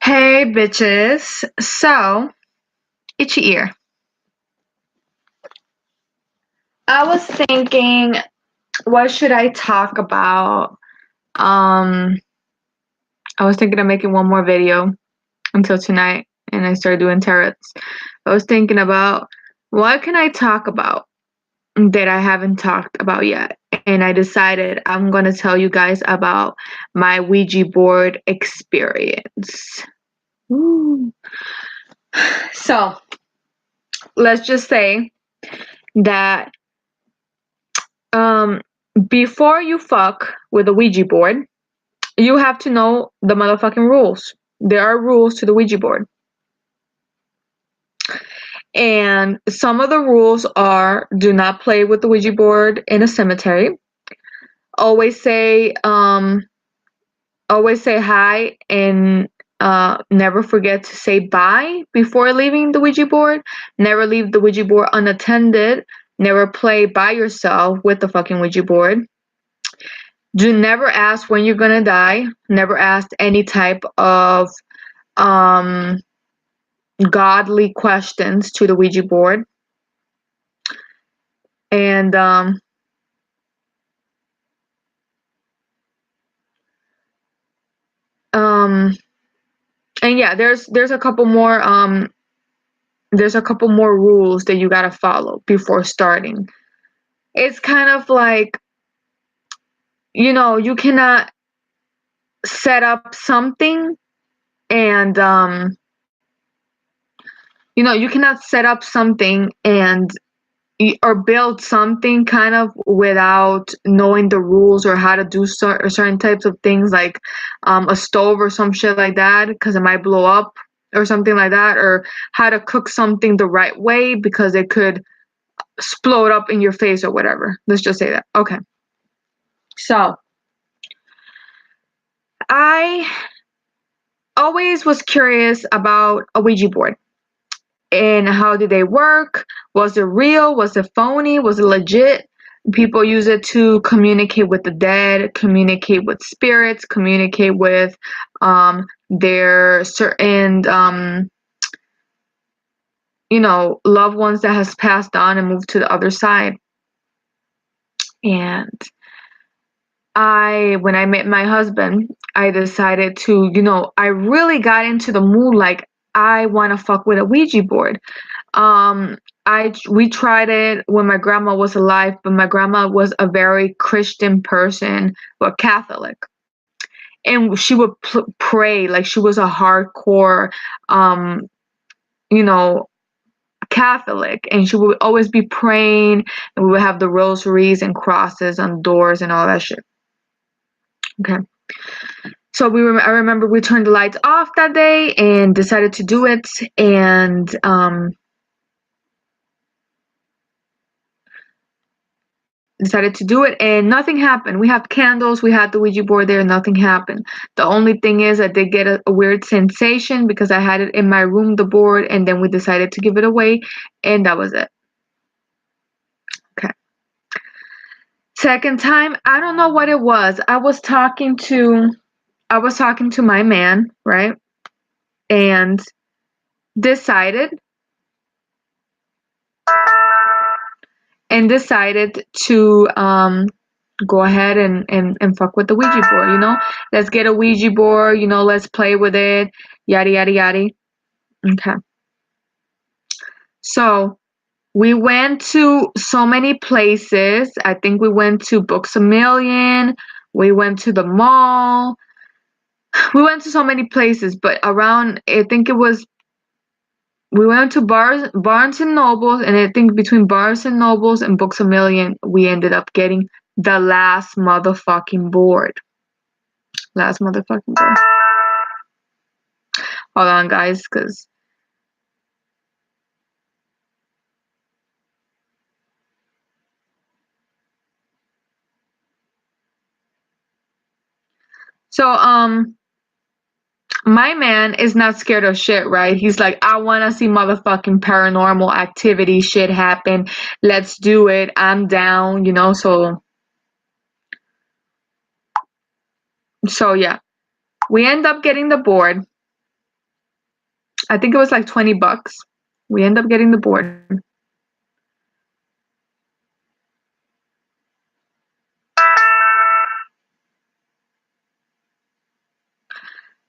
Hey bitches. So, itchy ear. I was thinking, what should I talk about? Um, I was thinking of making one more video until tonight and I started doing tarots. I was thinking about what can I talk about that I haven't talked about yet. And I decided I'm going to tell you guys about my Ouija board experience. Ooh. So, let's just say that Um, before you fuck with a Ouija board, you have to know the motherfucking rules. There are rules to the Ouija board. And some of the rules are do not play with the Ouija board in a cemetery. Always say hi and never forget to say bye before leaving the Ouija board. Never leave the Ouija board unattended. Never play by yourself with the fucking Ouija board. Do never ask when you're gonna die. Never ask any type of um, godly questions to the Ouija board. And um, and yeah, there's a couple more rules that you gotta follow before starting. It's kind of like, you cannot set up something and you cannot set up something and or build something kind of without knowing the rules or how to do certain types of things, like a stove or some shit like that, because it might blow up or something like that, or how to cook something the right way because it could explode up in your face or whatever. Let's just say that. Okay. So I always was curious about a Ouija board. And how did they work? Was it real? Was it phony? Was it legit? People use it to communicate with the dead, communicate with spirits, communicate with their certain loved ones that has passed on and moved to the other side. And when I met my husband, I decided to, I really got into the mood, like I want to fuck with a Ouija board. We tried it when my grandma was alive, but my grandma was a very Christian person, but Catholic, and she would pray like she was a hardcore, you know, Catholic, and she would always be praying, and we would have the rosaries and crosses on doors and all that shit. Okay. So I remember we turned the lights off that day and decided to do it, and and nothing happened. We have candles, we had the Ouija board there, nothing happened. The only thing is I did get a weird sensation because I had it in my room, the board, and then we decided to give it away, and that was it. Okay. Second time, I don't know what it was. I was talking to my man, right? And decided to go ahead and fuck with the Ouija board, let's get a Ouija board, let's play with it, yada yada yada. Okay. So we went to so many places. I think we went to Books a Million, we went to the mall, we went to so many places, but around, I think it was, we went to Barnes and Nobles, and I think between Barnes and Nobles and Books a Million, we ended up getting the last motherfucking board. Last motherfucking board. Hold on, guys, because so my man is not scared of shit, right? He's like, I want to see motherfucking paranormal activity shit happen. Let's do it. I'm down, So yeah, we end up getting the board. I think it was like $20. We end up getting the board.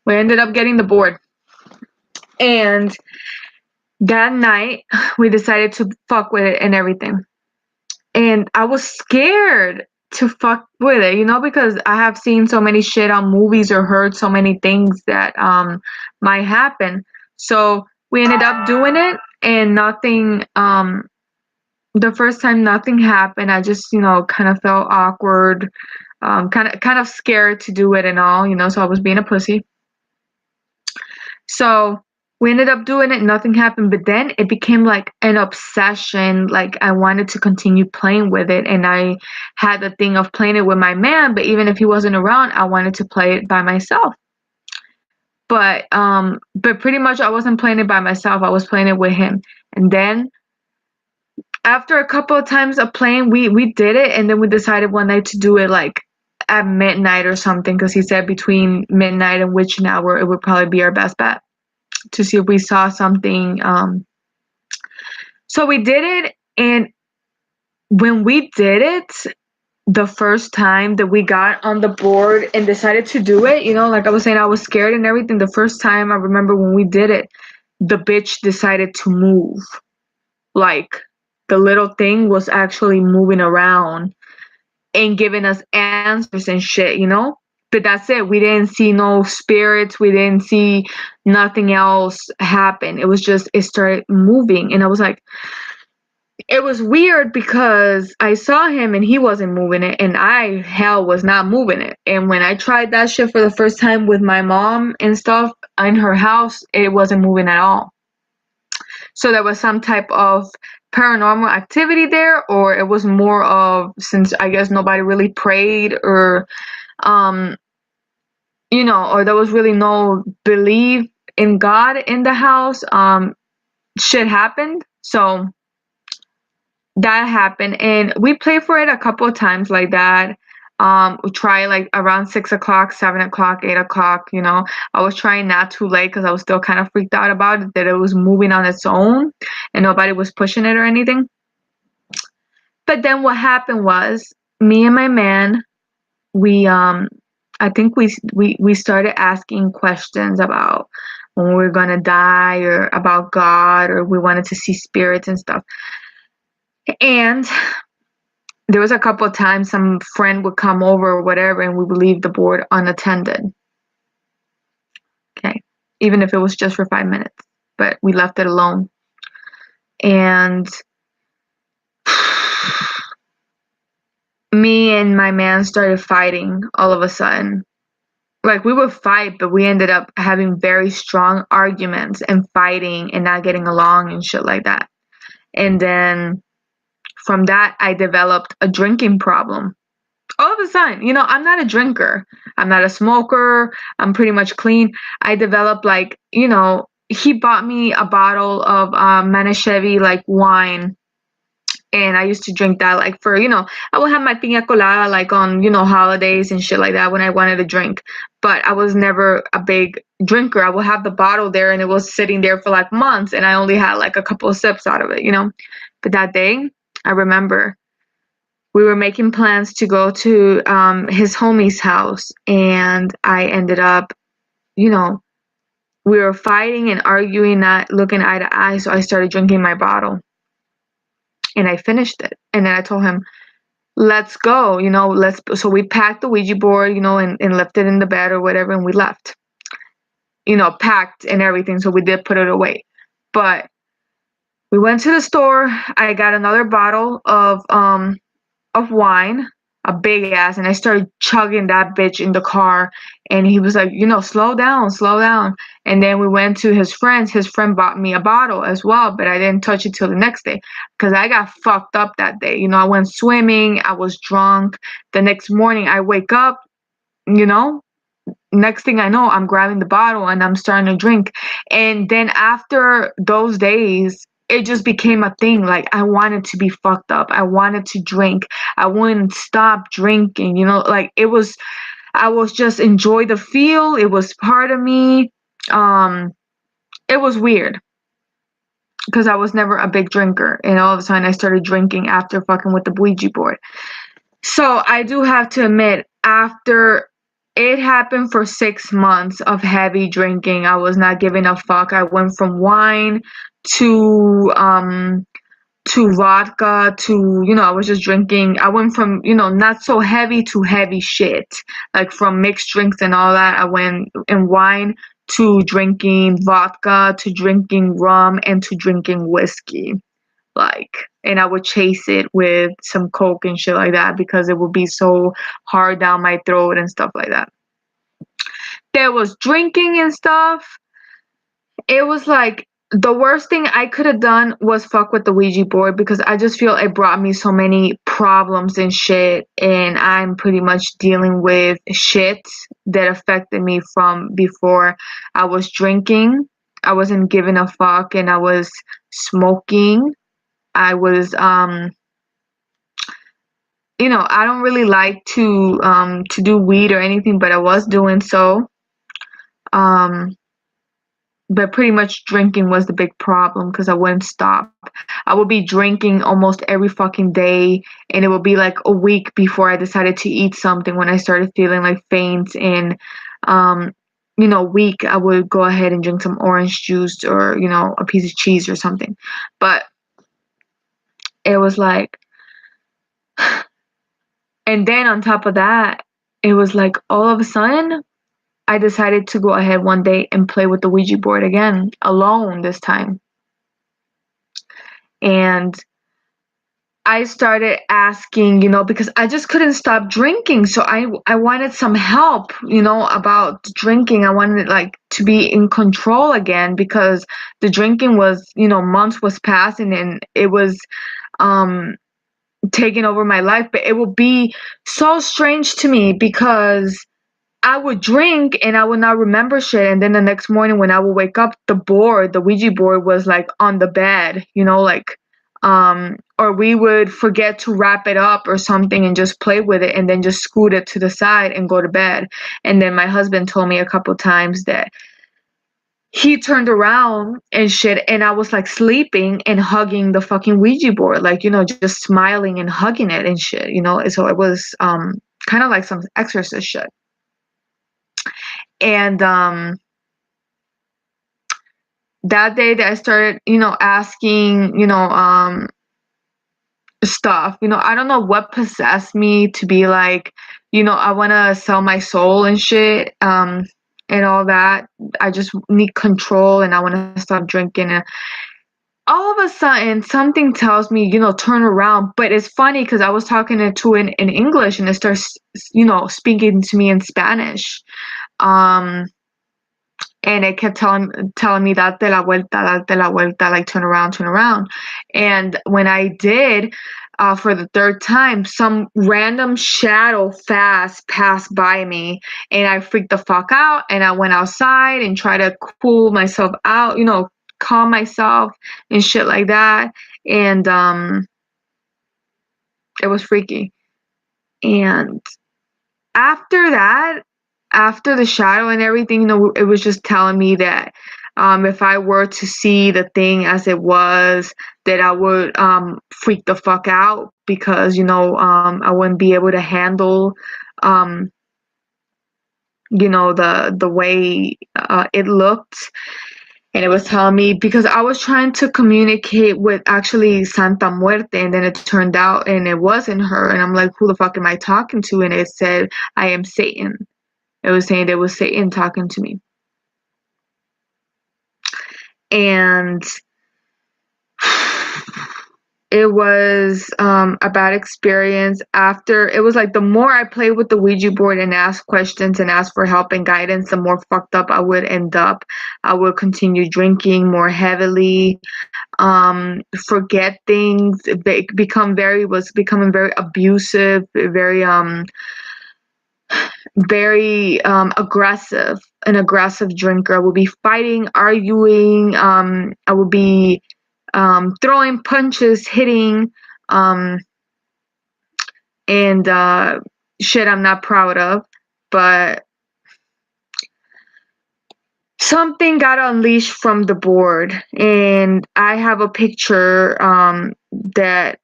We ended up getting the board. And that night, we decided to fuck with it and everything. And I was scared to fuck with it, you know, because I have seen so many shit on movies or heard so many things that might happen. So we ended up doing it, and nothing. The first time, nothing happened. I just, you know, kind of felt awkward, kind of scared to do it and all, you know. So I was being a pussy. So we ended up doing it, nothing happened, but then it became like an obsession. Like I wanted to continue playing with it, and I had the thing of playing it with my man, but even if he wasn't around, I wanted to play it by myself. But pretty much I wasn't playing it by myself, I was playing it with him. And then after a couple of times of playing, we did it, and then we decided one night to do it like at midnight or something, because he said between midnight and witching hour it would probably be our best bet to see if we saw something. So we did it, and when we did it, the first time that we got on the board and decided to do it, you know, like I was saying, I was scared and everything. The first time I remember when we did it, the bitch decided to move. Like the little thing was actually moving around and giving us answers and shit, you know? But that's it. We didn't see no spirits. We didn't see nothing else happen. It was just, it started moving. And I was like, it was weird because I saw him and he wasn't moving it, and I, hell, was not moving it. And when I tried that shit for the first time with my mom and stuff in her house, it wasn't moving at all. So there was some type of paranormal activity there, or it was more of, since I guess nobody really prayed, or you know, or there was really no belief in God in the house, shit happened. So that happened, and we played for it a couple of times like that. We try like around 6 o'clock, 7 o'clock, 8 o'clock, you know. I was trying not too late because I was still kind of freaked out about it, that it was moving on its own and nobody was pushing it or anything. But then what happened was, me and my man, we I think we started asking questions about when we were gonna die, or about God, or we wanted to see spirits and stuff. And there was a couple of times some friend would come over or whatever, and we would leave the board unattended. Okay. Even if it was just for 5 minutes, but we left it alone. And me and my man started fighting all of a sudden. Like we would fight, but we ended up having very strong arguments and fighting and not getting along and shit like that. And then from that, I developed a drinking problem. All of a sudden, you know, I'm not a drinker. I'm not a smoker. I'm pretty much clean. I developed, like, you know, he bought me a bottle of Manischewitz, like wine. And I used to drink that, like, for, you know, I would have my piña colada, like, on, you know, holidays and shit like that when I wanted to drink. But I was never a big drinker. I would have the bottle there, and it was sitting there for like months, and I only had like a couple of sips out of it, you know. But that day, I remember we were making plans to go to his homie's house, and I ended up, you know, we were fighting and arguing, not looking eye to eye. So I started drinking my bottle, and I finished it. And then I told him, let's go, you know, so we packed the Ouija board, you know, and left it in the bed or whatever, and we left, you know, packed and everything. So we did put it away. But we went to the store. I got another bottle of wine, a big ass, and I started chugging that bitch in the car. And he was like, you know, slow down, slow down. And then we went to his friend's. His friend bought me a bottle as well, but I didn't touch it till the next day because I got fucked up that day. You know, I went swimming, I was drunk. The next morning I wake up, you know, next thing I know, I'm grabbing the bottle and I'm starting to drink. And then after those days, it just became a thing. Like, I wanted to be fucked up. I wanted to drink. I wouldn't stop drinking, you know, like I was just enjoy the feel. It was part of me. it was weird because I was never a big drinker, and all of a sudden I started drinking after fucking with the Ouija board. So I do have to admit, after it happened for 6 months of heavy drinking, I was not giving a fuck. I went from wine to vodka to, I was just drinking. I went from, not so heavy to heavy shit. Like from mixed drinks and all that, I went in wine to drinking vodka to drinking rum and to drinking whiskey. And I would chase it with some Coke and shit like that because it would be so hard down my throat and stuff like that. There was drinking and stuff. It was like the worst thing I could have done was fuck with the Ouija board because I just feel it brought me so many problems and shit, and I'm pretty much dealing with shit that affected me from before. I was drinking, I wasn't giving a fuck, and I was smoking. I was I don't really like to do weed or anything, but I was doing so. But pretty much drinking was the big problem because I wouldn't stop. I would be drinking almost every fucking day, and it would be like a week before I decided to eat something. When I started feeling like faint and weak, I would go ahead and drink some orange juice or a piece of cheese or something. But it was like, and then on top of that, it was like all of a sudden I decided to go ahead one day and play with the Ouija board again, alone this time. And I started asking, because I just couldn't stop drinking. So I wanted some help, about drinking. I wanted to be in control again because the drinking was, months was passing and it was taking over my life. But it would be so strange to me because I would drink and I would not remember shit. And then the next morning when I would wake up, the Ouija board was like on the bed, or we would forget to wrap it up or something and just play with it and then just scoot it to the side and go to bed. And then my husband told me a couple times that he turned around and shit and I was like sleeping and hugging the fucking Ouija board, just smiling and hugging it and shit, So it was kind of like some exorcist shit. And that day that I started, asking, stuff, I don't know what possessed me to be like, I want to sell my soul and shit, and all that. I just need control and I want to stop drinking. And all of a sudden, something tells me, turn around. But it's funny because I was talking to it in English and it starts, speaking to me in Spanish. And it kept telling me date la vuelta, like turn around. And when I did, for the third time, some random shadow fast passed by me, and I freaked the fuck out. And I went outside and tried to cool myself out, calm myself and shit like that. And it was freaky. And after that, after the shadow and everything, it was just telling me that if I were to see the thing as it was, that I would freak the fuck out because, I wouldn't be able to handle, the way it looked. And it was telling me because I was trying to communicate with actually Santa Muerte, and then it turned out and it wasn't her. And I'm like, who the fuck am I talking to? And it said, I am Satan. It was saying it was Satan talking to me. And it was a bad experience. After, it was like the more I played with the Ouija board and asked questions and asked for help and guidance, the more fucked up I would end up. I would continue drinking more heavily, forget things, becoming very abusive, very aggressive, an aggressive drinker. I would be fighting, arguing, I would be throwing punches, hitting, and shit I'm not proud of. But something got unleashed from the board, and I have a picture that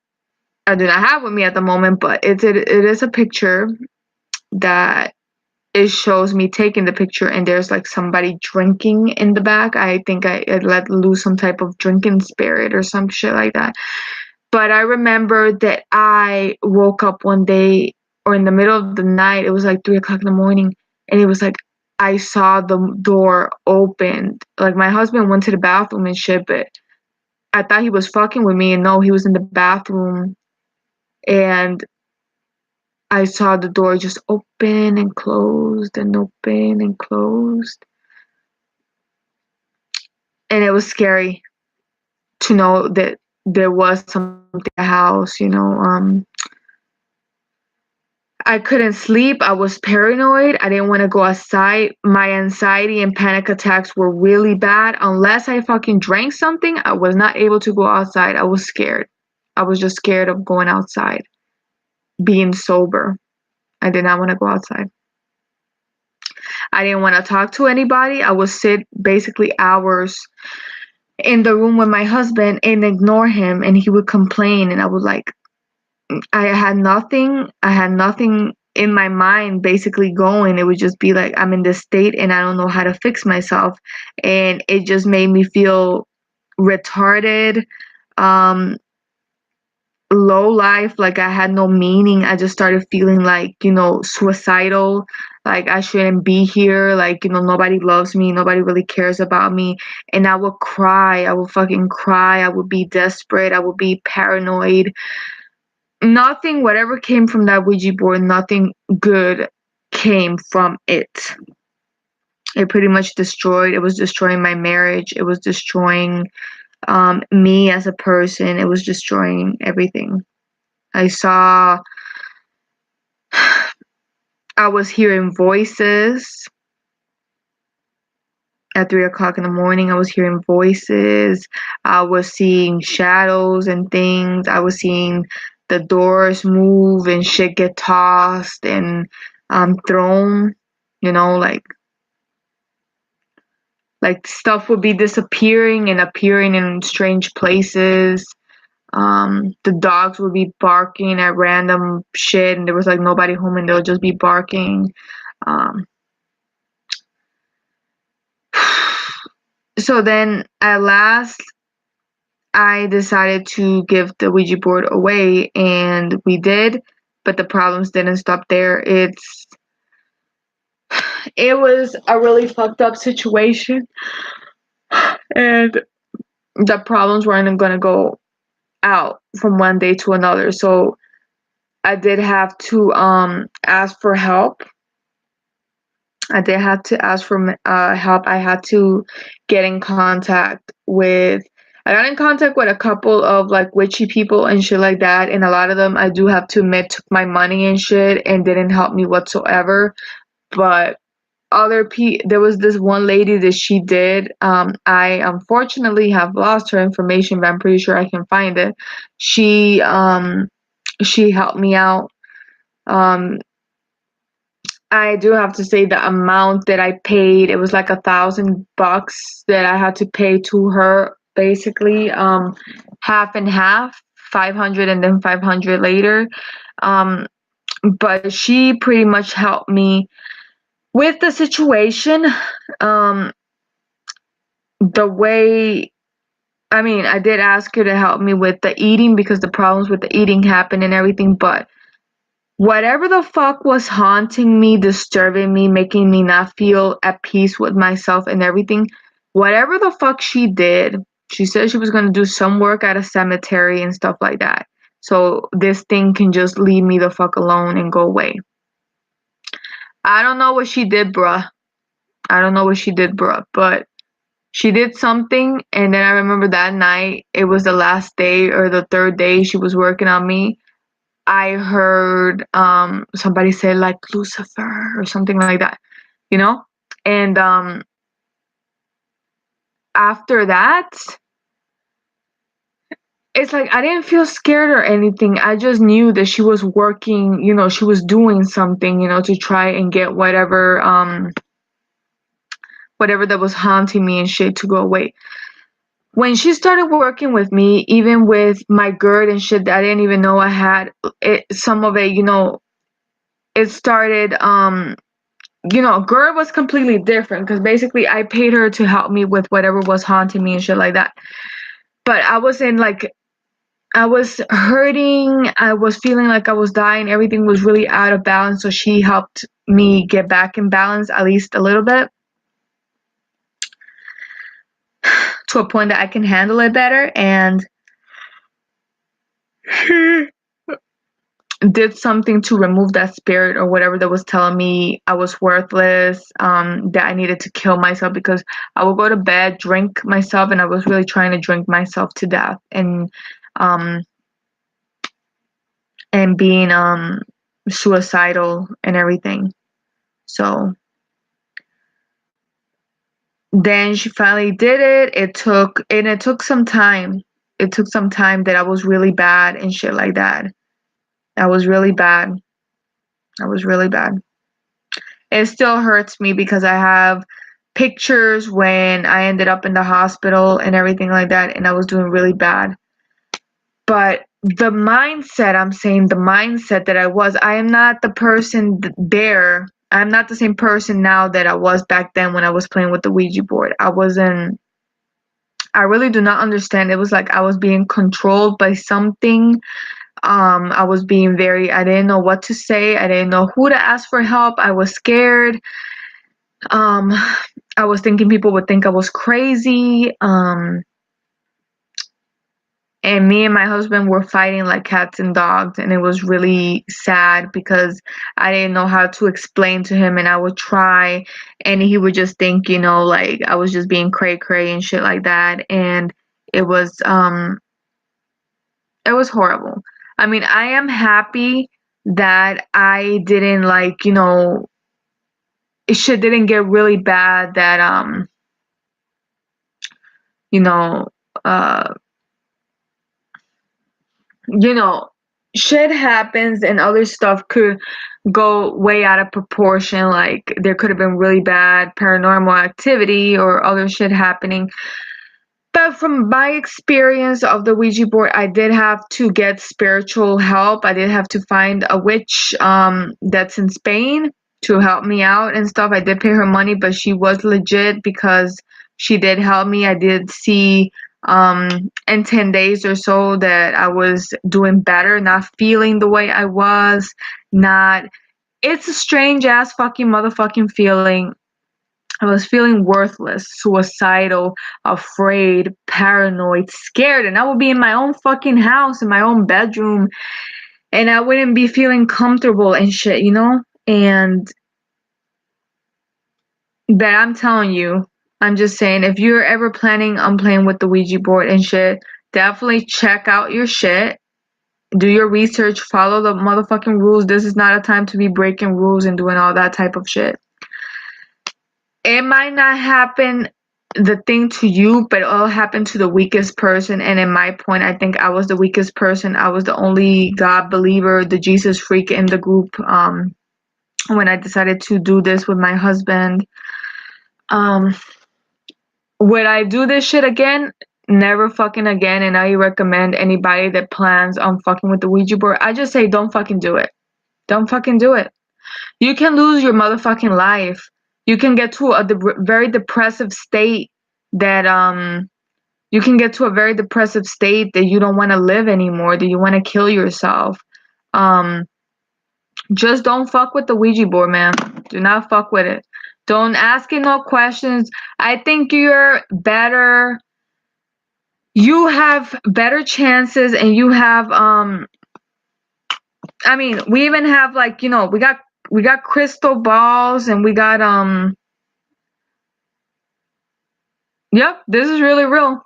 I do not have with me at the moment, but it is a picture that it shows me taking the picture, and there's like somebody drinking in the back. I think I let loose some type of drinking spirit or some shit like that. But I remember that I woke up one day or in the middle of the night, it was like 3 o'clock in the morning, and it was like I saw the door opened. Like my husband went to the bathroom and shit, but I thought he was fucking with me, and no, he was in the bathroom, and I saw the door just open and closed and open and closed. And it was scary to know that there was something in the house, you know. I couldn't sleep. I was paranoid. I didn't want to go outside. My anxiety and panic attacks were really bad. Unless I fucking drank something, I was not able to go outside. I was scared. I was just scared of going outside, being sober. I did not want to go outside. I didn't want to talk to anybody. I would sit basically hours in the room with my husband and ignore him, and he would complain, and I would like, I had nothing in my mind basically going. It would just be like, I'm in this state and I don't know how to fix myself, and it just made me feel retarded, low life, like I had no meaning. I just started feeling like, you know, suicidal, like I shouldn't be here, like, you know, nobody loves me, nobody really cares about me. And I would cry, I would fucking cry, I would be desperate, I would be paranoid. Nothing, whatever came from that Ouija board, nothing good came from it. It pretty much destroyed, it was destroying my marriage, it was destroying me as a person, it was destroying everything. I was hearing voices at 3 o'clock in the morning. I was hearing voices. I was seeing shadows and things. I was seeing the doors move and shit get tossed and thrown, you know, like stuff would be disappearing and appearing in strange places. The dogs would be barking at random shit, and there was like nobody home, and they'll just be barking. So then at last I decided to give the Ouija board away, and we did, but the problems didn't stop there. It was a really fucked up situation, and the problems weren't gonna go out from one day to another. So I did have to ask for help. I did have to ask for help. I had to get in contact with. I got in contact with a couple of like witchy people and shit like that, and a lot of them, I do have to admit, took my money and shit and didn't help me whatsoever. But there was this one lady that she did. I unfortunately have lost her information, but I'm pretty sure I can find it. She helped me out. I do have to say the amount that I paid, it was like $1,000 that I had to pay to her, basically, half and half, 500 and then 500 later. But she pretty much helped me with the situation. The way, I mean, I did ask her to help me with the eating because the problems with the eating happened and everything, but whatever the fuck was haunting me, disturbing me, making me not feel at peace with myself and everything, whatever the fuck she did, she said she was going to do some work at a cemetery and stuff like that. So this thing can just leave me the fuck alone and go away. I don't know what she did, bruh. I don't know what she did, bruh. But she did something, and then I remember that night, it was the last day or the third day she was working on me. I heard somebody say like Lucifer or something like that, you know? And after that, it's like I didn't feel scared or anything. I just knew that she was working, you know, she was doing something, you know, to try and get whatever that was haunting me and shit to go away. When she started working with me, even with my GERD and shit that I didn't even know I had, some of it, it started, GERD was completely different because basically I paid her to help me with whatever was haunting me and shit like that. But I was hurting, I was feeling like I was dying, everything was really out of balance, so she helped me get back in balance, at least a little bit, to a point that I can handle it better, and she did something to remove that spirit or whatever that was telling me I was worthless, that I needed to kill myself, because I would go to bed, drink myself, and I was really trying to drink myself to death, and being suicidal and everything. So then she finally did it. It took some time. It took some time that I was really bad and shit like that. I was really bad. It still hurts me because I have pictures when I ended up in the hospital and everything like that, and I was doing really bad. But the mindset, I'm saying the mindset that I am not the person there. I'm not the same person now that I was back then when I was playing with the Ouija board. I really do not understand. It was like I was being controlled by something. I was being I didn't know what to say. I didn't know who to ask for help. I was scared. I was thinking people would think I was crazy. And me and my husband were fighting like cats and dogs, and it was really sad because I didn't know how to explain to him, and I would try and he would just think, like I was just being cray and shit like that. And it was horrible. I mean, I am happy that I didn't shit didn't get really bad, that you know uh shit happens and other stuff could go way out of proportion. Like there could have been really bad paranormal activity or other shit happening. But from my experience of the Ouija board, I did have to get spiritual help. I did have to find a witch that's in Spain to help me out and stuff. I did pay her money, but she was legit because she did help me. I did see in 10 days or so that I was doing better, not feeling the way I was. It's a strange ass fucking motherfucking feeling. I was feeling worthless, suicidal, afraid, paranoid, scared, and I would be in my own fucking house, in my own bedroom, and I wouldn't be feeling comfortable and shit, And that, I'm telling you, I'm just saying, if you're ever planning on playing with the Ouija board and shit, definitely check out your shit. Do your research, follow the motherfucking rules. This is not a time to be breaking rules and doing all that type of shit. It might not happen the thing to you, but it'll happen to the weakest person. And in my point, I think I was the weakest person. I was the only God believer, the Jesus freak in the group. When I decided to do this with my husband, would I do this shit again? Never fucking again. And I recommend anybody that plans on fucking with the Ouija board, I just say don't fucking do it. Don't fucking do it. You can lose your motherfucking life. You can get to a very depressive state that you can get to a very depressive state that you don't want to live anymore, that you want to kill yourself. Just don't fuck with the Ouija board, man. Do not fuck with it. Don't ask it no questions. I think you're better. You have better chances, and you have I mean, we even have we got crystal balls, and we got yep, this is really real.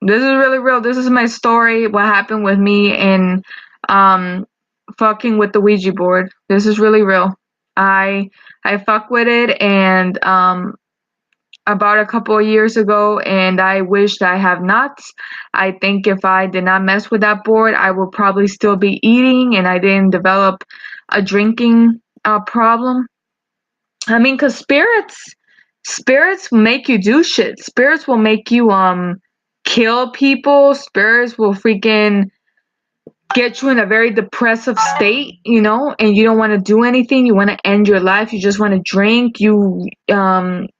This is really real. This is my story, what happened with me and fucking with the Ouija board. This is really real. I fuck with it, and about a couple of years ago, and I wish that I have not. I think if I did not mess with that board, I would probably still be eating, and I didn't develop a drinking problem. I mean, because spirits make you do shit. Spirits will make you kill people. Spirits will freaking get you in a very depressive state, you know, and you don't want to do anything. You want to end your life. You just want to drink. You don't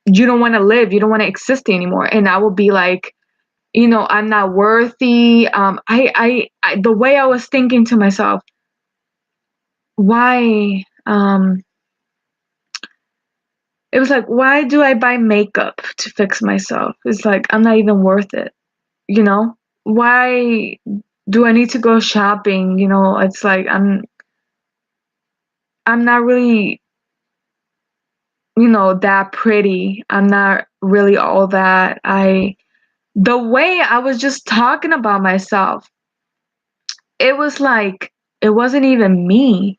want to live. You don't want to exist anymore. And I will be like, you know, I'm not worthy. The way I was thinking to myself, why, it was like, why do I buy makeup to fix myself? It's like, I'm not even worth it, you know? Why do I need to go shopping? You know, it's like, I'm not really, you know, that pretty. I'm not really all that. The way I was just talking about myself, it was like, it wasn't even me.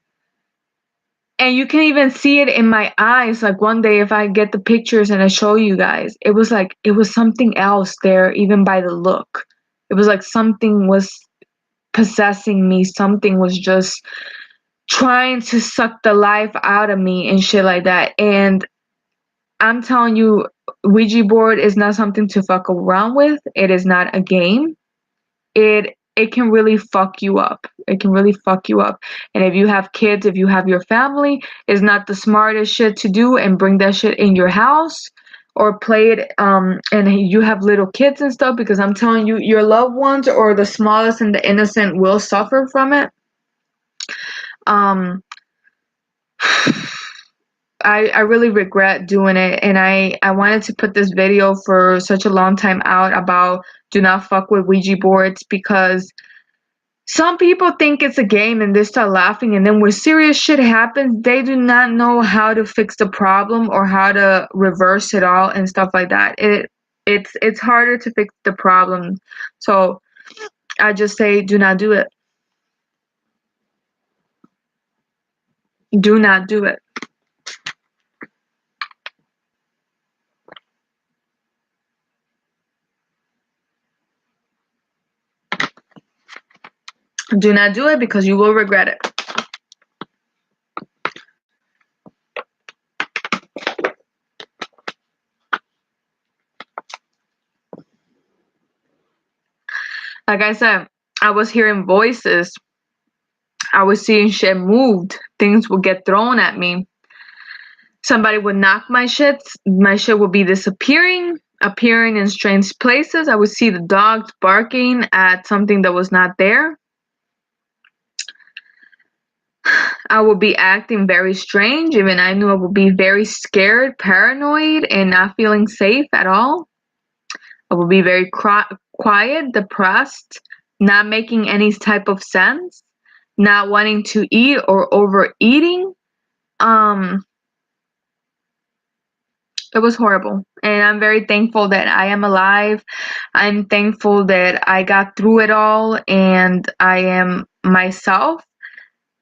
And you can even see it in my eyes. Like one day, if I get the pictures and I show you guys, it was like, it was something else there, even by the look. It was like something was possessing me. Something was just trying to suck the life out of me and shit like that. And I'm telling you, Ouija board is not something to fuck around with. It is not a game. It can really fuck you up. It can really fuck you up. And if you have kids, if you have your family, it's not the smartest shit to do and bring that shit in your house or play it and you have little kids and stuff, because I'm telling you, your loved ones or the smallest and the innocent will suffer from it. Um I really regret doing it, and I wanted to put this video for such a long time out about do not fuck with Ouija boards, because some people think it's a game and they start laughing, and then when serious shit happens, they do not know how to fix the problem or how to reverse it all and stuff like that. It's harder to fix the problem. So I just say do not do it. Do not do it. Do not do it because you will regret it. Like I said, I was hearing voices. I was seeing shit moved. Things would get thrown at me. Somebody would knock my shit. My shit would be disappearing, appearing in strange places. I would see the dogs barking at something that was not there. I would be acting very strange. Even I knew I would be very scared, paranoid, and not feeling safe at all. I would be very quiet, depressed, not making any type of sense, not wanting to eat or overeating. It was horrible. And I'm very thankful that I am alive. I'm thankful that I got through it all and I am myself.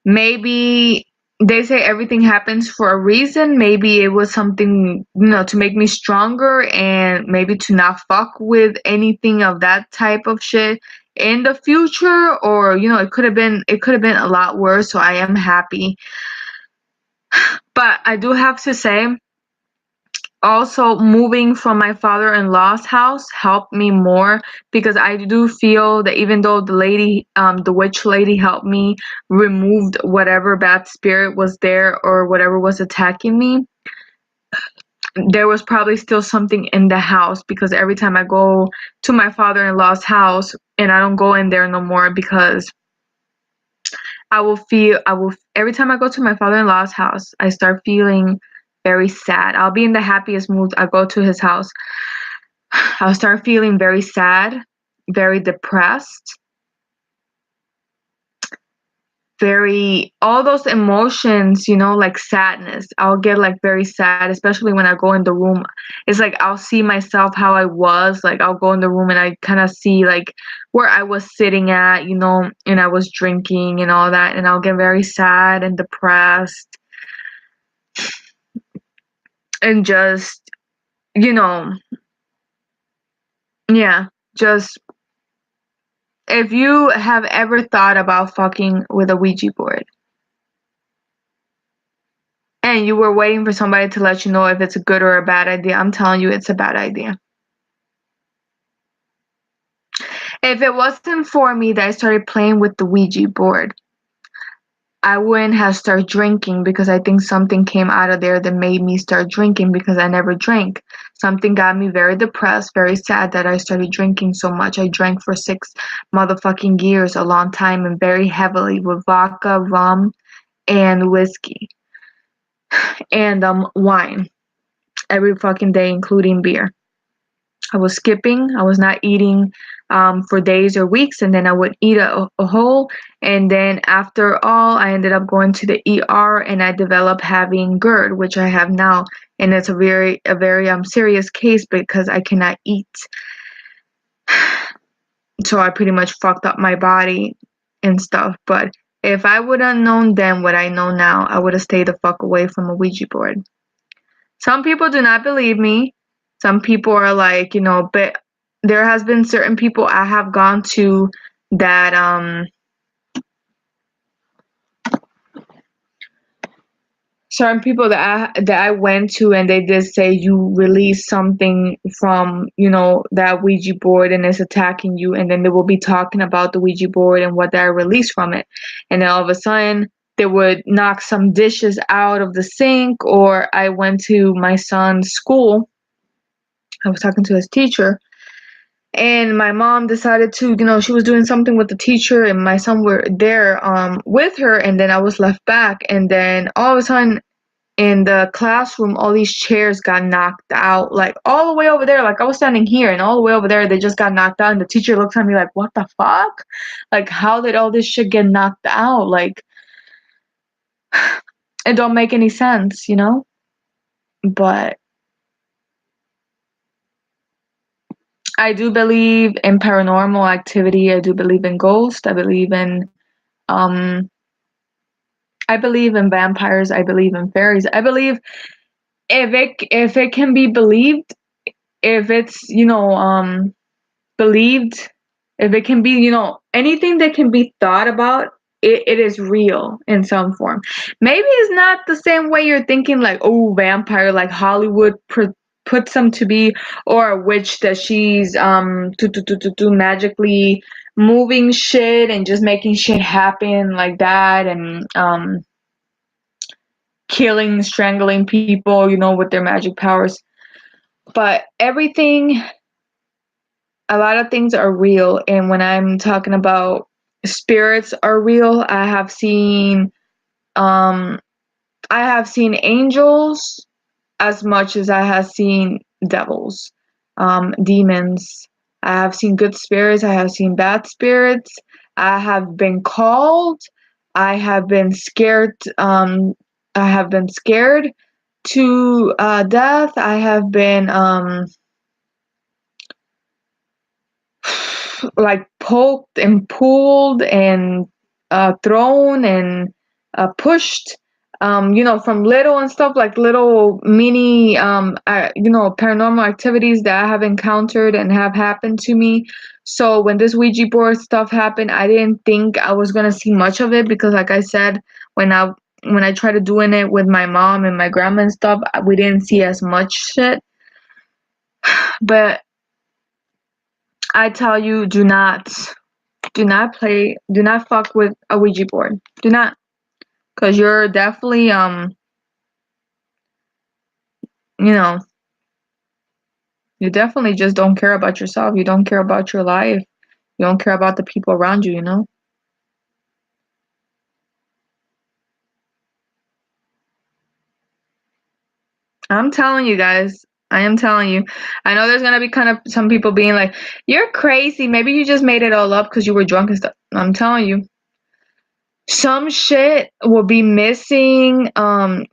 Maybe they say everything happens for a reason. Maybe it was something, you know, to make me stronger and maybe to not fuck with anything of that type of shit in the future. Or, you know, it could have been a lot worse. So I am happy. But I do have to say, also moving from my father-in-law's house helped me more, because I do feel that even though the lady, the witch lady helped me removed whatever bad spirit was there or whatever was attacking me, there was probably still something in the house, because every time I go to my father-in-law's house, and I don't go in there no more, because every time I go to my father-in-law's house, I start feeling very sad. I'll be in the happiest mood. I go to his house. I'll start feeling very sad, very depressed, all those emotions, you know, like sadness. I'll get like very sad, especially when I go in the room. It's like I'll see myself how I was. Like I'll go in the room and I kind of see like where I was sitting at, you know, and I was drinking and all that. And I'll get very sad and depressed. And just, you know, yeah, just if you have ever thought about fucking with a Ouija board, and you were waiting for somebody to let you know if it's a good or a bad idea, I'm telling you it's a bad idea. If it wasn't for me that I started playing with the Ouija board, I wouldn't have started drinking, because I think something came out of there that made me start drinking, because I never drank. Something got me very depressed, very sad, that I started drinking so much. I drank for 6 motherfucking years, a long time, and very heavily, with vodka, rum, and whiskey, and wine every fucking day, including beer. I was skipping. I was not eating for days or weeks, and then I would eat a whole. And then after all, I ended up going to the ER, and I developed having GERD, which I have now, and it's a very serious case, because I cannot eat. So I pretty much fucked up my body and stuff. But if I would have known then what I know now, I would have stayed the fuck away from a Ouija board. Some people do not believe me. Some people are like, but there has been certain people I have gone to that certain people that I went to, and they did say you release something from that Ouija board, and it's attacking you, and then they will be talking about the Ouija board and what they released from it, and then all of a sudden they would knock some dishes out of the sink. Or I went to my son's school. I was talking to his teacher, and my mom decided to, she was doing something with the teacher, and my son were there with her, and then I was left back, and then all of a sudden in the classroom, all these chairs got knocked out, like all the way over there. Like I was standing here, and all the way over there they just got knocked out, and the teacher looks at me like, what the fuck? Like, how did all this shit get knocked out? Like, it don't make any sense, But I do believe in paranormal activity. I do believe in ghosts. I believe in vampires. I believe in fairies. I believe if it can be believed, if it's believed, if it can be anything that can be thought about, it is real in some form. Maybe it's not the same way you're thinking, like, oh, vampire, like Hollywood puts them to be, or a witch that she's magically moving shit and just making shit happen like that, and killing, strangling people, with their magic powers. But a lot of things are real. And when I'm talking about spirits are real, I have seen angels as much as I have seen devils, demons. I have seen good spirits. I have seen bad spirits. I have been called. I have been scared. I have been scared to death. I have been like poked and pulled and thrown and pushed, from little and stuff, like little mini, paranormal activities that I have encountered and have happened to me. So when this Ouija board stuff happened, I didn't think I was gonna see much of it, because like I said, when I tried doing it with my mom and my grandma and stuff, we didn't see as much shit. But I tell you, do not fuck with a Ouija board. Do not, because you're definitely you definitely just don't care about yourself. You don't care about your life. You don't care about the people around you, I'm telling you guys. I am telling you. I know there's gonna be kind of some people being like, "You're crazy. Maybe you just made it all up because you were drunk and stuff." I'm telling you. Some shit will be missing.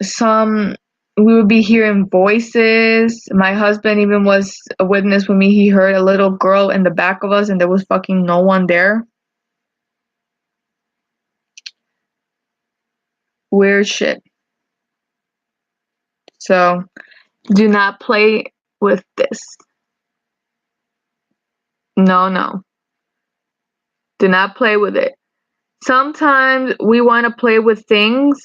Some we would be hearing voices. My husband even was a witness with me. He heard a little girl in the back of us, and there was fucking no one there. Weird shit. So do not play with this. No, no. Do not play with it. Sometimes we want to play with things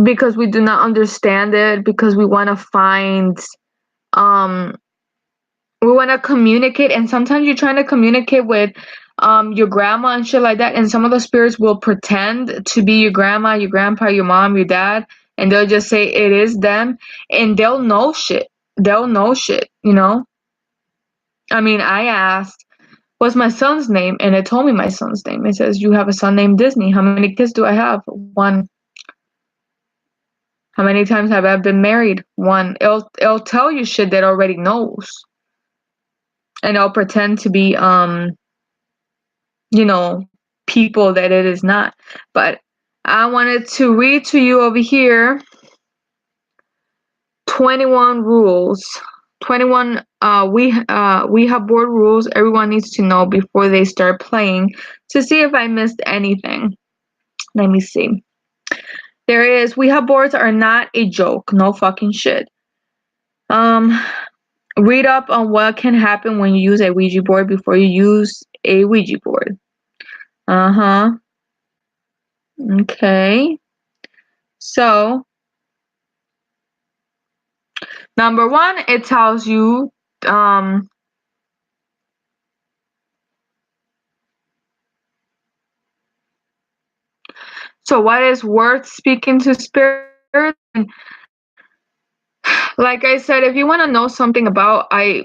because we do not understand it, because we want to find, we want to communicate, and sometimes you're trying to communicate with your grandma and shit like that, and some of the spirits will pretend to be your grandma, your grandpa, your mom, your dad, and they'll just say it is them, and they'll know shit. They'll know shit, you know? I mean, I asked, what's my son's name? And it told me my son's name. It says, you have a son named Disney. How many kids do I have? One. How many times have I been married? One. It'll tell you shit that already knows. And it'll pretend to be you know, people that it is not. But I wanted to read to you over here 21 rules. 21 Ouija board rules everyone needs to know before they start playing, to see if I missed anything. Let me see. There is, Ouija boards are not a joke. No fucking shit. Read up on what can happen when you use a Ouija board before you use a Ouija board. Okay. So, number one, it tells you, so what is worth speaking to spirits? Like I said, if you want to know something about, I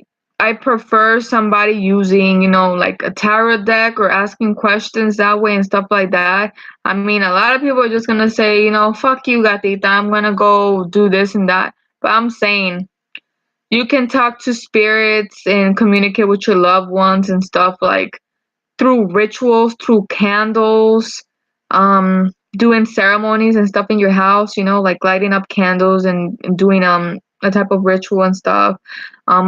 prefer somebody using, you know, like a tarot deck or asking questions that way and stuff like that. I mean, a lot of people are just gonna say, you know, fuck you, gatita, I'm gonna go do this and that. But I'm saying, you can talk to spirits and communicate with your loved ones and stuff, like through rituals, through candles, doing ceremonies and stuff in your house, you know, like lighting up candles and doing a type of ritual and stuff.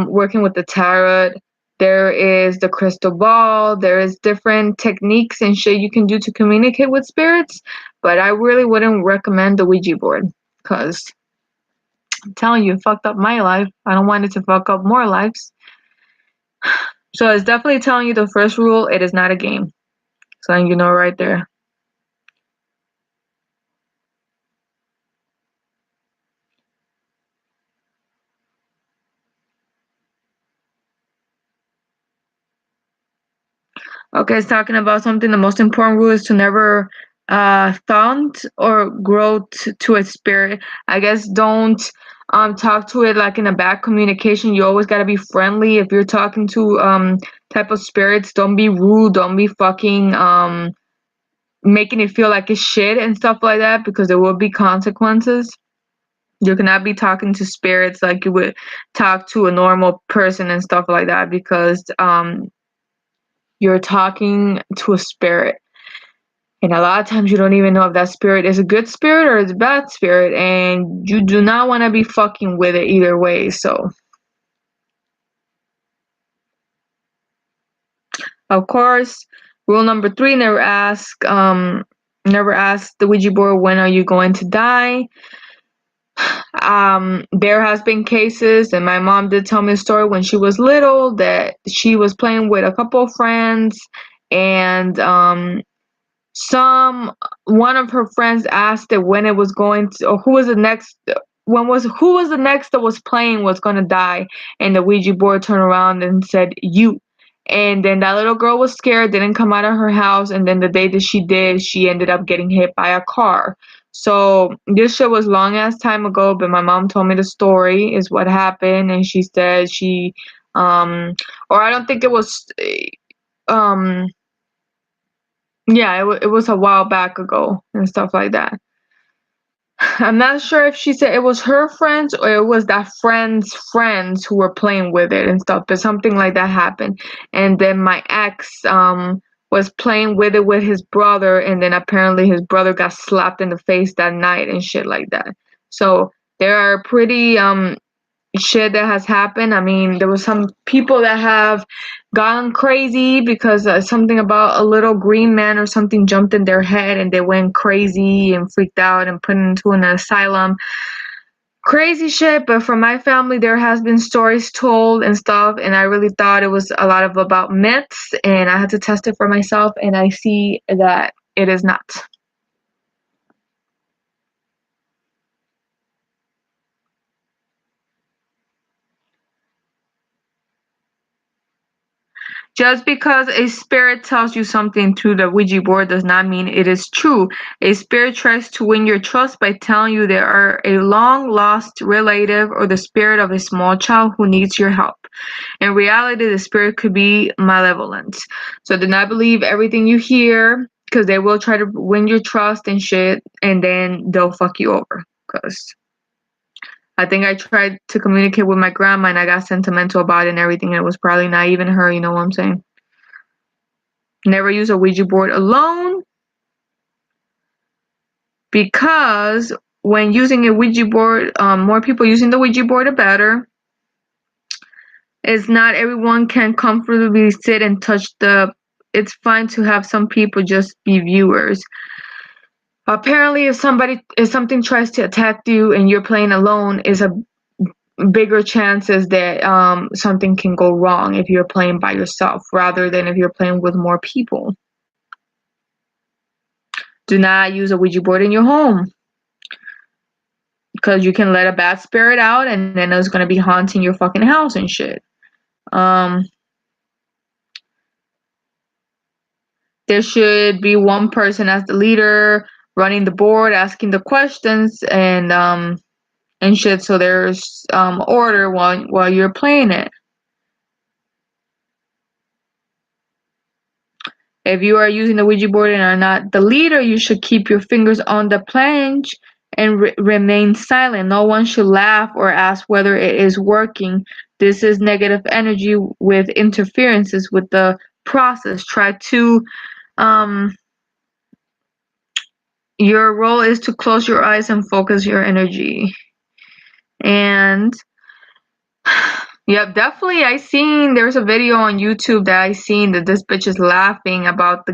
Working with the tarot. There is the crystal ball. There is different techniques and shit you can do to communicate with spirits. But I really wouldn't recommend the Ouija board, because I'm telling you, it fucked up my life. I don't want it to fuck up more lives. So it's definitely telling you the first rule, it is not a game. So you know right there. Okay, it's talking about something. The most important rule is to never taunt or grow to a spirit. I guess don't talk to it like in a bad communication. You always gotta be friendly. If you're talking to type of spirits, don't be rude. Don't be fucking making it feel like it's shit and stuff like that, because there will be consequences. You cannot be talking to spirits like you would talk to a normal person and stuff like that, because you're talking to a spirit. And a lot of times you don't even know if that spirit is a good spirit or it's a bad spirit. And you do not want to be fucking with it either way. So, of course, rule number 3, never ask the Ouija board, when are you going to die? There has been cases, and my mom did tell me a story when she was little, that she was playing with a couple of friends, and one of her friends asked it when it was going to, or who was the next that was playing was going to die, and the Ouija board turned around and said you. And then that little girl was scared, didn't come out of her house, and then the day that she did, she ended up getting hit by a car. So this shit was long ass time ago, but my mom told me the story is what happened, and she said or I don't think it was um yeah, it was a while back ago and stuff like that. I'm not sure if she said it was her friends or it was that friend's friends who were playing with it and stuff, but something like that happened. And then my ex was playing with it with his brother, and then apparently his brother got slapped in the face that night and shit like that. So there are pretty shit that has happened. I mean, there was some people that have gone crazy because something about a little green man or something jumped in their head, and they went crazy and freaked out and put into an asylum. Crazy shit. But for my family, there has been stories told and stuff, and I really thought it was a lot of about myths, and I had to test it for myself, and I see that it is not. Just because a spirit tells you something through the Ouija board does not mean it is true. A spirit tries to win your trust by telling you there are a long-lost relative or the spirit of a small child who needs your help. In reality, the spirit could be malevolent. So do not believe everything you hear, because they will try to win your trust and shit, and then they'll fuck you over. Because I think I tried to communicate with my grandma and I got sentimental about it and everything, and it was probably not even her, you know what I'm saying? Never use a Ouija board alone, because when using a Ouija board, more people using the Ouija board, the better. It's not everyone can comfortably sit and touch the. It's fine to have some people just be viewers. Apparently, if something tries to attack you and you're playing alone, is a bigger chances that something can go wrong if you're playing by yourself rather than if you're playing with more people. Do not use a Ouija board in your home, because you can let a bad spirit out and then it's gonna be haunting your fucking house and shit. There should be one person as the leader running the board, asking the questions and shit, so there's order while you're playing it. If you are using the Ouija board and are not the leader, you should keep your fingers on the planche and remain silent. No one should laugh or ask whether it is working. This is negative energy with interferences with the process. Your role is to close your eyes and focus your energy. And yep, definitely there's a video on YouTube that I seen that this bitch is laughing about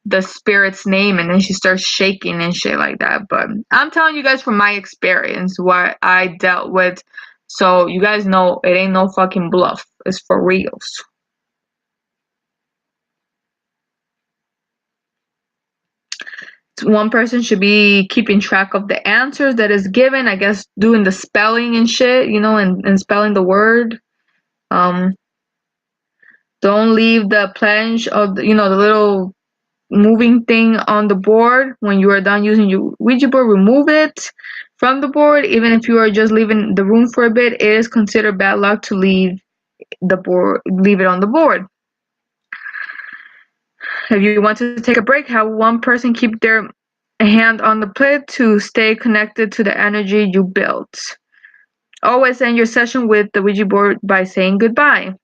the spirit's name and then she starts shaking and shit like that. But I'm telling you guys from my experience what I dealt with, so you guys know it ain't no fucking bluff. It's for reals. One person should be keeping track of the answers that is given, I guess doing the spelling and shit, and spelling the word. Don't leave the planche of the little moving thing on the board. When you are done using your Ouija board, remove it from the board. Even if you are just leaving the room for a bit, it is considered bad luck to leave it on the board. If you want to take a break, have one person keep their hand on the plate to stay connected to the energy you built. Always end your session with the Ouija board by saying goodbye.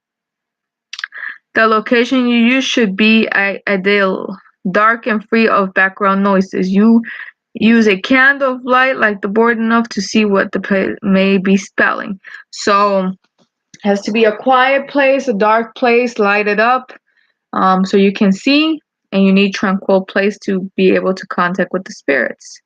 The location you use should be ideal, dark and free of background noises. You use a candle of light like the board enough to see what the plate may be spelling. So it has to be a quiet place, a dark place, lighted up, so you can see, and you need tranquil place to be able to contact with the spirits.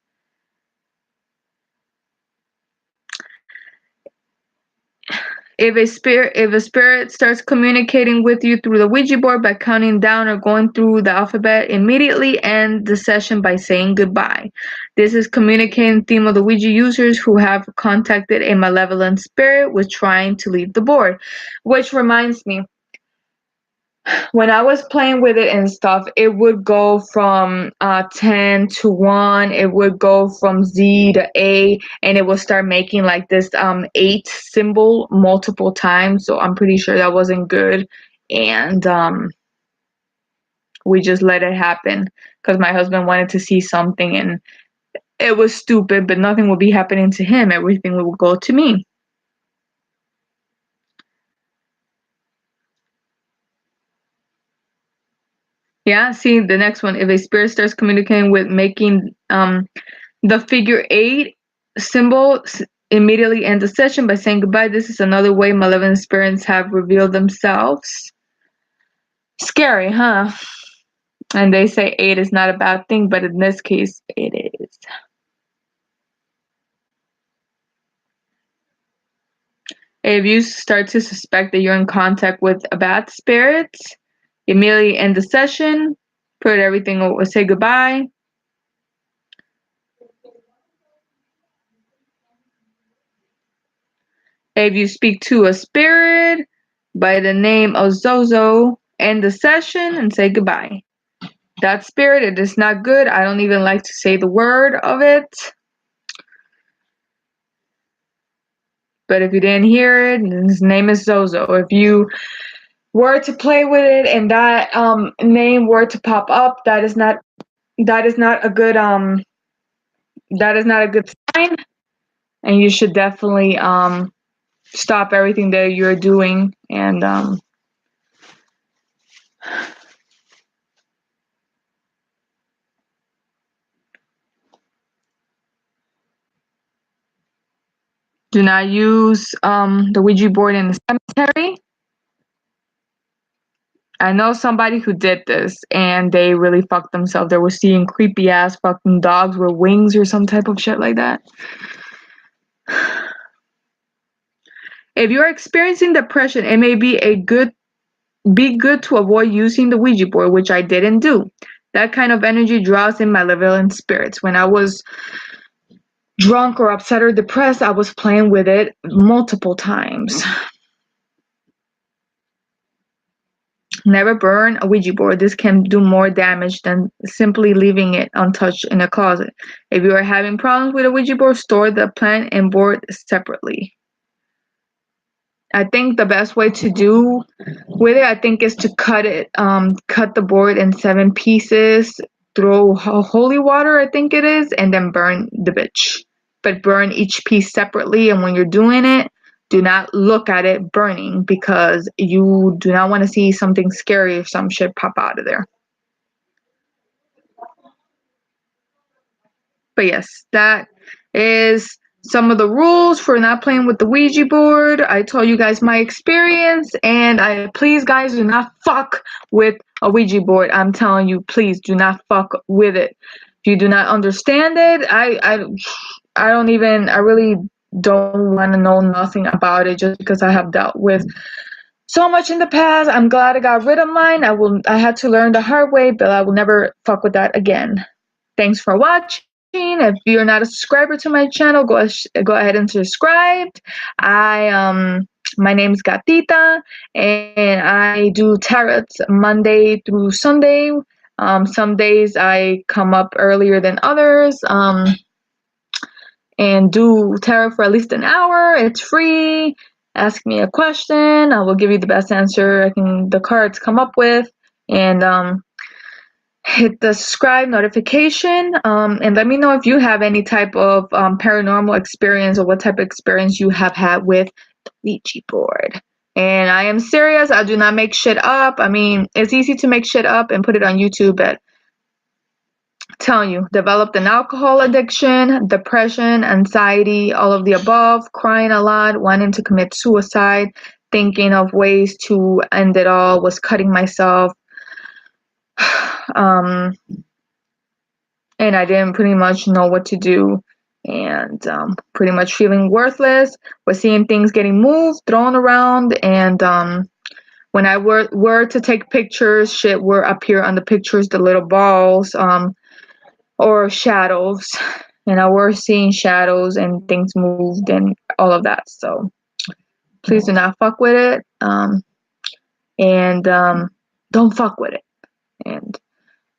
If a spirit starts communicating with you through the Ouija board by counting down or going through the alphabet, immediately end the session by saying goodbye. This is communicating theme of the Ouija users who have contacted a malevolent spirit with trying to leave the board. Which reminds me, when I was playing with it and stuff, it would go from 10 to 1, it would go from Z to A, and it would start making like this 8 symbol multiple times. So I'm pretty sure that wasn't good. And we just let it happen because my husband wanted to see something and it was stupid, but nothing would be happening to him. Everything would go to me. Yeah, see the next one. If a spirit starts communicating with making the figure 8 symbol, immediately end the session by saying goodbye. This is another way malevolent spirits have revealed themselves. Scary, huh? And they say 8 is not a bad thing, but in this case, it is. If you start to suspect that you're in contact with a bad spirit, immediately end the session, put everything over, say goodbye. If you speak to a spirit by the name of Zozo, end the session and say goodbye. That spirit, it is not good. I don't even like to say the word of it. But if you didn't hear it, his name is Zozo. If you were to play with it and that name were to pop up, that is not a good sign, and you should definitely stop everything that you're doing and do not use the Ouija board in the cemetery. I know somebody who did this and they really fucked themselves. They were seeing creepy ass fucking dogs with wings or some type of shit like that. If you're experiencing depression, it may be good to avoid using the Ouija board, which I didn't do. That kind of energy draws in malevolent spirits. When I was drunk or upset or depressed, I was playing with it multiple times. Never burn a Ouija board. This can do more damage than simply leaving it untouched in a closet. If you are having problems with a Ouija board, store the plant and board separately. I think the best way to do with it, I think, is to cut the board in 7 pieces, throw holy water, I think it is, and then burn the bitch. But burn each piece separately, and when you're doing it, do not look at it burning, because you do not want to see something scary or some shit pop out of there. But yes, that is some of the rules for not playing with the Ouija board. I told you guys my experience, and please guys, do not fuck with a Ouija board. I'm telling you, please do not fuck with it. If you do not understand it, I really don't want to know nothing about it, just because I have dealt with so much in the past. I'm glad I got rid of mine. I had to learn the hard way, but I will never fuck with that again. Thanks for watching. If you're not a subscriber to my channel, go ahead and subscribe. My name is Gatita, and I do tarot Monday through Sunday. Some days I come up earlier than others, and do tarot for at least an hour. It's free. Ask me a question. I will give you the best answer the cards come up with, and hit the subscribe notification, and let me know if you have any type of paranormal experience, or what type of experience you have had with the Ouija board. And I am serious. I do not make shit up. I mean, it's easy to make shit up and put it on YouTube, but I'm telling you, developed an alcohol addiction, depression, anxiety, all of the above, crying a lot, wanting to commit suicide, thinking of ways to end it all, was cutting myself, and I didn't pretty much know what to do, and pretty much feeling worthless, was seeing things getting moved, thrown around, and when I were to take pictures, shit were appear on the pictures, the little balls, or shadows, and I were seeing shadows and things moved and all of that. So please do not fuck with it, and don't fuck with it, and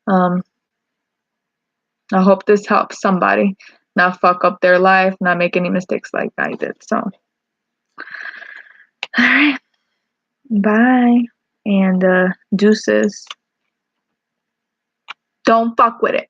I hope this helps somebody not fuck up their life, not make any mistakes like I did. So, alright, bye, and deuces. Don't fuck with it.